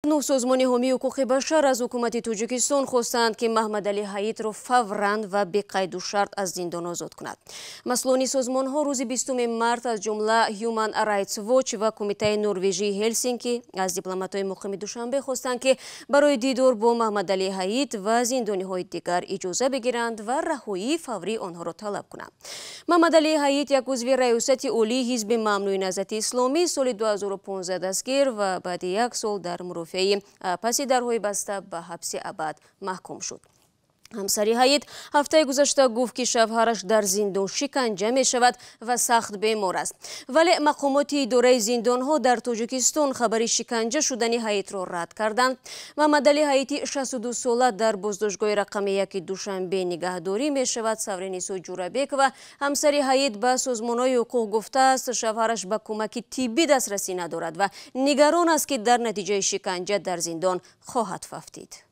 9 سازمان حامی حقوق بشر از حکومت تاجیکستان خواستند که محمد علی حییت را فوراً و بی قید و شرط از زندان آزاد کند. مسئولان سازمان ها روز 20 مارس از جمله هیومن رایتس واچ و کمیته نروژی هلسینکی از دیپلمات‌های مقیم دوشنبه خواستند که برای دیدار با محمد علی حییت و زندانی‌های دیگر اجازه بگیرند و رهایی فوری آنها را طلب کنند. محمد علی حییت یک عضو ریاست عالی حزب ممنوع نهضت اسلامی سال 2015 دستگیر و بعد یک سال در مرافعه پس درهای بسته به حبس ابد محکوم شد. همسر حییت هفته گذشته گفت که شوهرش در زندان شکنجه می شود و سخت بیمار است، ولی مقامات اداره زندان ها در تاجیکستان خبر شکنجه شدن حییت را رد کردند. محمد علی حییت 62 ساله در بازداشتگاه رقم 1 دوشنبه نگهداری می شود. سورینیسو جورابک و همسر حییت به سازمان های حقوق گفته است شوهرش به کمک طبی دسترسی ندارد و نگران است که در نتیجه شکنجه در زندان خواهد افتید.